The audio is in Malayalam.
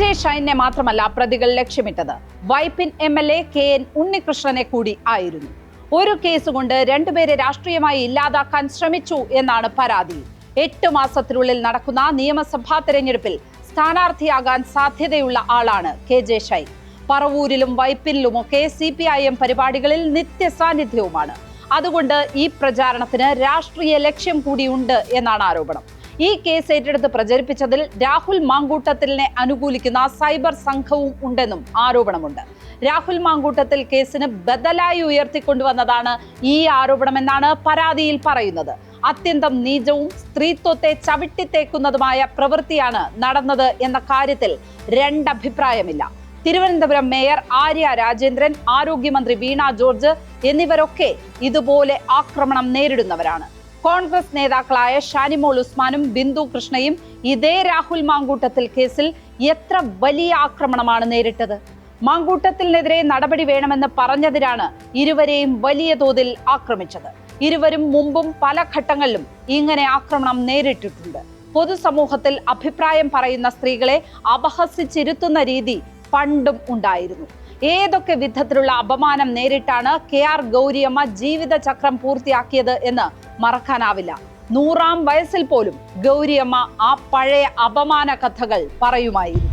ജെ ഷൈനെ മാത്രമല്ല പ്രതികൾ ലക്ഷ്യമിട്ടത് വൈപ്പിൻ MLA KN ഉണ്ണികൃഷ്ണനെ കൂടി ആയിരുന്നു. ഒരു കേസ് കൊണ്ട് രണ്ടുപേരെ രാഷ്ട്രീയമായി ഇല്ലാതാക്കാൻ ശ്രമിച്ചു എന്നാണ് പരാതി. 8 മാസത്തിനുള്ളിൽ നടക്കുന്ന നിയമസഭാ തെരഞ്ഞെടുപ്പിൽ സ്ഥാനാർത്ഥിയാകാൻ സാധ്യതയുള്ള ആളാണ് KJ ഷൈൻ. പറവൂരിലും വൈപ്പിനിലുമൊക്കെ CPIM പരിപാടികളിൽ നിത്യസാന്നിധ്യവുമാണ്. അതുകൊണ്ട് ഈ പ്രചാരണത്തിന് രാഷ്ട്രീയ ലക്ഷ്യം കൂടിയുണ്ട് എന്നാണ് ആരോപണം. ഈ കേസ് ഏറ്റെടുത്ത് പ്രചരിപ്പിച്ചതിൽ രാഹുൽ മാങ്കൂട്ടത്തിലിനെ അനുകൂലിക്കുന്ന സൈബർ സംഘവും ഉണ്ടെന്നും ആരോപണമുണ്ട്. രാഹുൽ മാങ്കൂട്ടത്തിൽ കേസിന് ബദലായി ഉയർത്തിക്കൊണ്ടുവന്നതാണ് ഈ ആരോപണമെന്നാണ് പരാതിയിൽ പറയുന്നത്. അത്യന്തം നീചവും സ്ത്രീത്വത്തെ ചവിട്ടിത്തേക്കുന്നതുമായ പ്രവൃത്തിയാണ് നടന്നത് എന്ന കാര്യത്തിൽ രണ്ടഭിപ്രായമില്ല. തിരുവനന്തപുരം മേയർ ആര്യ രാജേന്ദ്രൻ, ആരോഗ്യമന്ത്രി വീണ ജോർജ് എന്നിവരൊക്കെ ഇതുപോലെ ആക്രമണം നേരിടുന്നവരാണ്. കോൺഗ്രസ് നേതാക്കളായ ഷാനിമോൾ ഉസ്മാനും ബിന്ദു കൃഷ്ണയും ഇതേ രാഹുൽ മാങ്കൂട്ടത്തിൽ കേസിൽ എത്ര വലിയ ആക്രമണമാണ് നേരിട്ടത്. മാങ്കൂട്ടത്തിനെതിരെ നടപടി വേണമെന്ന് പറഞ്ഞതിനാണ് ഇരുവരെയും വലിയ തോതിൽ ആക്രമിച്ചത്. ഇരുവരും മുമ്പും പല ഘട്ടങ്ങളിലും ഇങ്ങനെ ആക്രമണം നേരിട്ടിട്ടുണ്ട്. പൊതുസമൂഹത്തിൽ അഭിപ്രായം പറയുന്ന സ്ത്രീകളെ അപഹസിച്ചിരുത്തുന്ന രീതി പണ്ടും ഉണ്ടായിരുന്നു. ഏതൊക്കെ വിധത്തിലുള്ള അപമാനം നേരിട്ടാണ് KR ഗൗരിയമ്മ ജീവിതചക്രം പൂർത്തിയാക്കിയത് എന്ന് മറക്കാനാവില്ല. 100ാം വയസ്സിൽ പോലും ഗൗരിയമ്മ ആ പഴയ അപമാന കഥകൾ പറയുമായിരുന്നു.